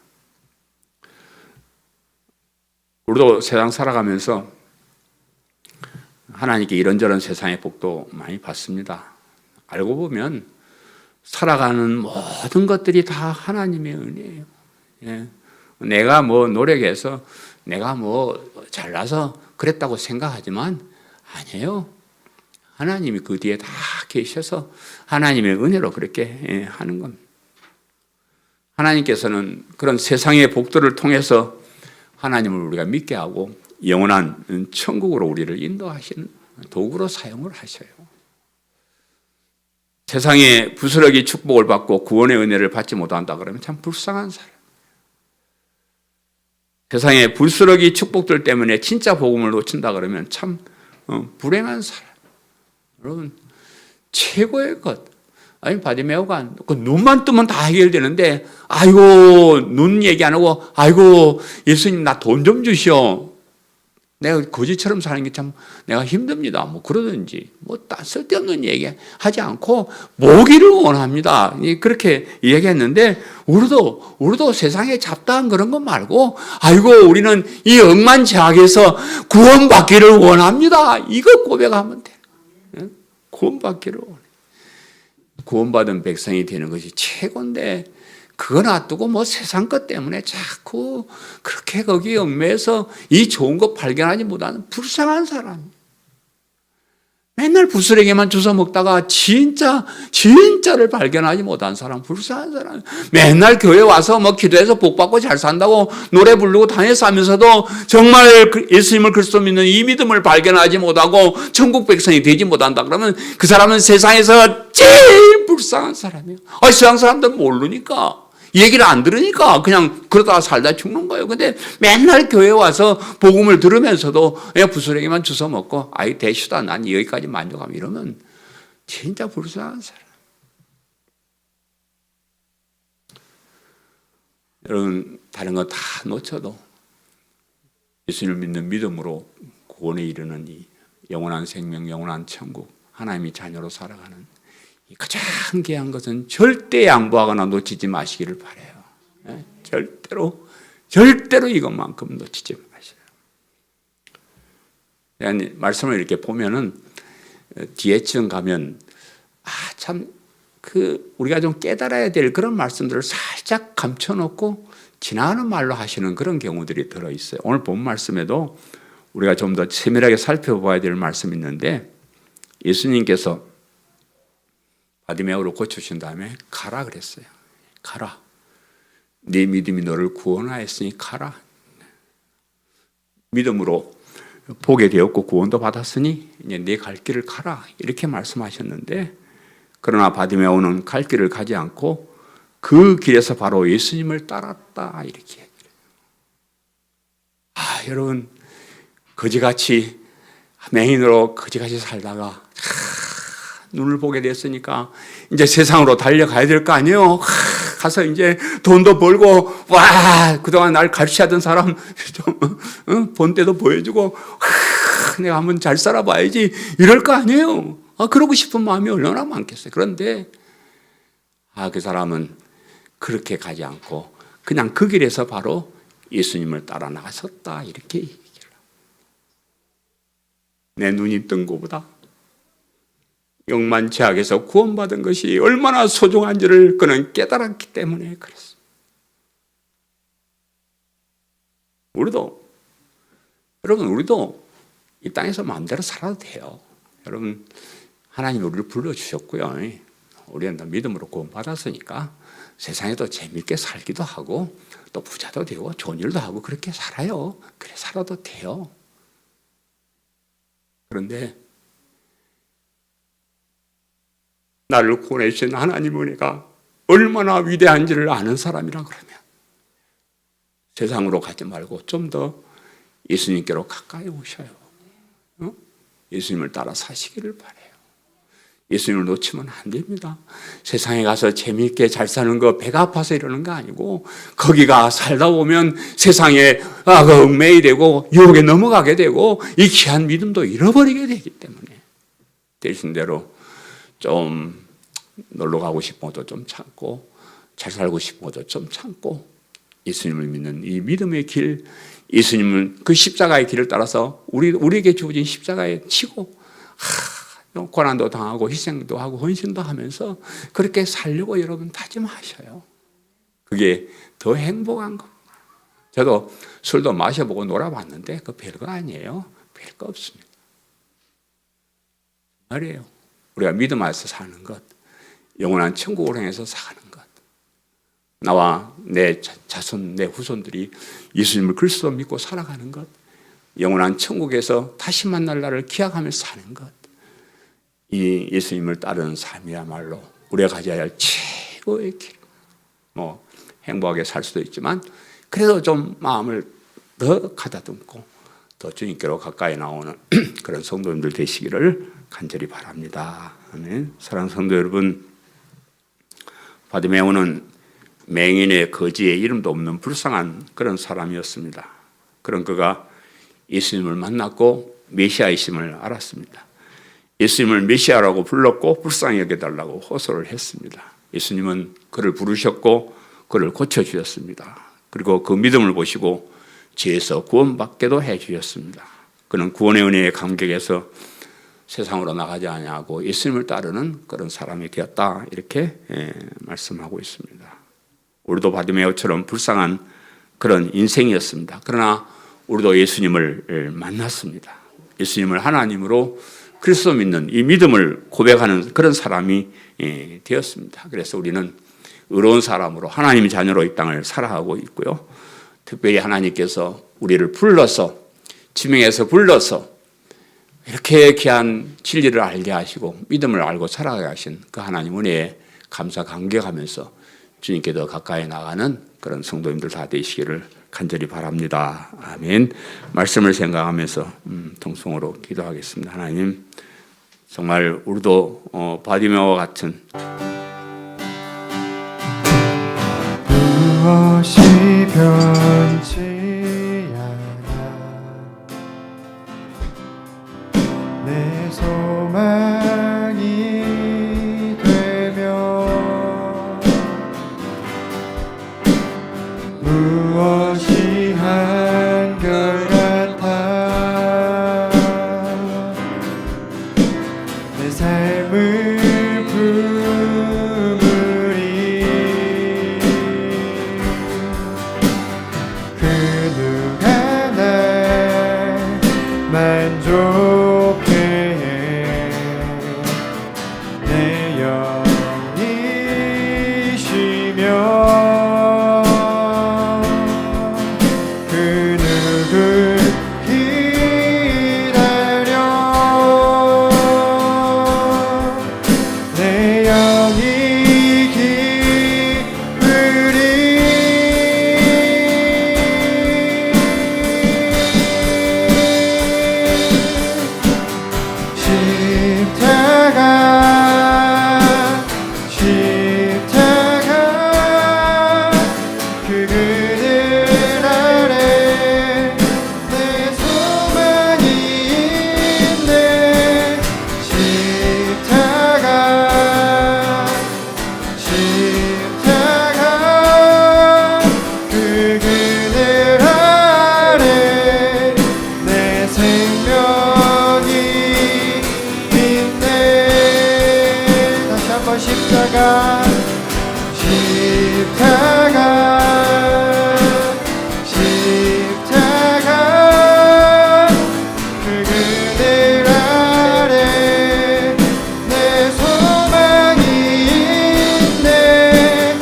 우리도 세상 살아가면서 하나님께 이런저런 세상의 복도 많이 받습니다. 알고 보면 살아가는 모든 것들이 다 하나님의 은혜예요. 내가 뭐 노력해서 내가 뭐 잘나서 그랬다고 생각하지만 아니에요. 하나님이 그 뒤에 다 계셔서 하나님의 은혜로 그렇게 하는 겁니다. 하나님께서는 그런 세상의 복들을 통해서 하나님을 우리가 믿게 하고 영원한 천국으로 우리를 인도하시는 도구로 사용을 하셔요. 세상에 부스러기 축복을 받고 구원의 은혜를 받지 못한다 그러면 참 불쌍한 사람. 세상에 부스러기 축복들 때문에 진짜 복음을 놓친다 그러면 참 불행한 사람. 여러분 최고의 것. 아니 바디메오가 그 눈만 뜨면 다 해결되는데 아이고 눈 얘기 안 하고 아이고 예수님 나 돈 좀 주시오. 내가 거지처럼 사는 게 참 내가 힘듭니다. 뭐 그러든지 뭐 쓸데없는 얘기 하지 않고 보기를 원합니다. 그렇게 얘기했는데 우리도 세상에 잡다한 그런 거 말고 아이고 우리는 이 억만장악에서 구원받기를 원합니다. 이거 고백하면 돼. 구원받기를 원해. 구원받은 백성이 되는 것이 최고인데 그거 놔두고 뭐 세상 것 때문에 자꾸 그렇게 거기 얽매여서 이 좋은 거 발견하지 못하는 불쌍한 사람. 맨날 부스러기만 주워 먹다가 진짜를 발견하지 못한 사람, 불쌍한 사람. 맨날 교회 와서 뭐 기도해서 복 받고 잘 산다고 노래 부르고 다녀서 하면서도 정말 예수님을 그리스도 믿는 이 믿음을 발견하지 못하고 천국 백성이 되지 못한다 그러면 그 사람은 세상에서 제일 불쌍한 사람이에요. 세상 사람들 모르니까. 얘기를 안 들으니까 그냥 그러다가 살다 죽는 거예요. 근데 맨날 교회 와서 복음을 들으면서도 그냥 부스러기만 주워 먹고 아이 대수다 난 여기까지 만족하면 이러면 진짜 불쌍한 사람. 여러분 다른 거 다 놓쳐도 예수님을 믿는 믿음으로 구원에 이르는 이 영원한 생명, 영원한 천국, 하나님의 자녀로 살아가는 가장 귀한 것은 절대 양보하거나 놓치지 마시기를 바라요. 절대로 이것만큼 놓치지 마세요. 말씀을 이렇게 보면은 뒤에쯤 가면 참 우리가 좀 깨달아야 될 그런 말씀들을 살짝 감춰놓고 지나가는 말로 하시는 그런 경우들이 들어 있어요. 오늘 본 말씀에도 우리가 좀 더 세밀하게 살펴봐야 될 말씀이 있는데 예수님께서 바디메오를 고쳐주신 다음에 가라 그랬어요. 가라. 네 믿음이 너를 구원하였으니 가라. 믿음으로 보게 되었고 구원도 받았으니 이제 네 갈 길을 가라. 이렇게 말씀하셨는데 그러나 바디메오는 갈 길을 가지 않고 그 길에서 바로 예수님을 따랐다. 이렇게 얘기해요. 여러분 거지같이 맹인으로 거지같이 살다가 눈을 보게 됐으니까 이제 세상으로 달려가야 될 거 아니에요. 가서 이제 돈도 벌고 그동안 날 가르치던 사람 좀 본 때도 보여주고 내가 한번 잘 살아봐야지 이럴 거 아니에요. 그러고 싶은 마음이 얼마나 많겠어요. 그런데 그 사람은 그렇게 가지 않고 그냥 그 길에서 바로 예수님을 따라 나갔었다. 이렇게 얘기를 합니다. 내 눈이 뜬 것보다 영만 제약에서 구원받은 것이 얼마나 소중한지를 그는 깨달았기 때문에 그렇습니다. 우리도 이 땅에서 마음대로 살아도 돼요. 여러분, 하나님이 우리를 불러주셨고요. 우리는 다 믿음으로 구원받았으니까 세상에도 재밌게 살기도 하고 또 부자도 되고 좋은 일도 하고 그렇게 살아요. 그래 살아도 돼요. 그런데 나를 구원해 주신 하나님 은혜가 얼마나 위대한지를 아는 사람이라 그러면 세상으로 가지 말고 좀 더 예수님께로 가까이 오셔요. 예수님을 따라 사시기를 바라요. 예수님을 놓치면 안 됩니다. 세상에 가서 재미있게 잘 사는 거 배가 아파서 이러는 거 아니고 거기가 살다 보면 세상에 얽매이 되고 유혹에 넘어가게 되고 이 귀한 믿음도 잃어버리게 되기 때문에 되신 대로 좀 놀러 가고 싶어도 좀 참고 잘 살고 싶어도 좀 참고 예수님을 믿는 이 믿음의 길, 예수님은 그 십자가의 길을 따라서 우리에게 주어진 십자가에 치고 고난도 당하고 희생도 하고 헌신도 하면서 그렇게 살려고 여러분 다짐하셔요. 그게 더 행복한 겁니다. 저도 술도 마셔보고 놀아봤는데 그 별거 아니에요. 별거 없습니다. 말이에요. 우리가 믿음 안에서 사는 것, 영원한 천국을 향해서 사는 것, 나와 내 자손, 내 후손들이 예수님을 그리스도 믿고 살아가는 것, 영원한 천국에서 다시 만날 날을 기약하면서 사는 것, 이 예수님을 따르는 삶이야말로 우리가 가져야 할 최고의 길. 행복하게 살 수도 있지만 그래도 좀 마음을 더 가다듬고 더 주님께로 가까이 나오는 그런 성도님들 되시기를 간절히 바랍니다. 아멘. 사랑하는 성도 여러분, 바디메오는 맹인의 거지의 이름도 없는 불쌍한 그런 사람이었습니다. 그런 그가 예수님을 만났고 메시아이심을 알았습니다. 예수님을 메시아라고 불렀고 불쌍히 여겨달라고 호소를 했습니다. 예수님은 그를 부르셨고 그를 고쳐주셨습니다. 그리고 그 믿음을 보시고 죄에서 구원받게도 해주셨습니다. 그는 구원의 은혜의 감격에서 세상으로 나가지 아니하고 예수님을 따르는 그런 사람이 되었다, 이렇게 말씀하고 있습니다. 우리도 바디메오처럼 불쌍한 그런 인생이었습니다. 그러나 우리도 예수님을 만났습니다. 예수님을 하나님으로 그리스도 믿는 이 믿음을 고백하는 그런 사람이 되었습니다. 그래서 우리는 의로운 사람으로 하나님의 자녀로 이 땅을 살아가고 있고요. 특별히 하나님께서 우리를 불러서 지명해서 불러서 이렇게 귀한 진리를 알게 하시고 믿음을 알고 살아가게 하신 그 하나님 은혜에 감사 감격하면서 주님께 더 가까이 나가는 그런 성도님들 다 되시기를 간절히 바랍니다. 아멘. 말씀을 생각하면서 통성으로 기도하겠습니다. 하나님, 정말 우리도 바디메오와 같은 무엇이 변치 않아 내 소망이 되며 무엇이 한결같아 내 삶을 품으리 그 누가 날 만족해 해 내 영이시며 그 누굴 기다려 십자가 그 그늘 아래 내 소망이 있네.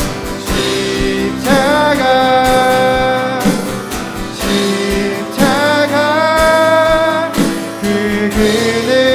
십자가 그 그늘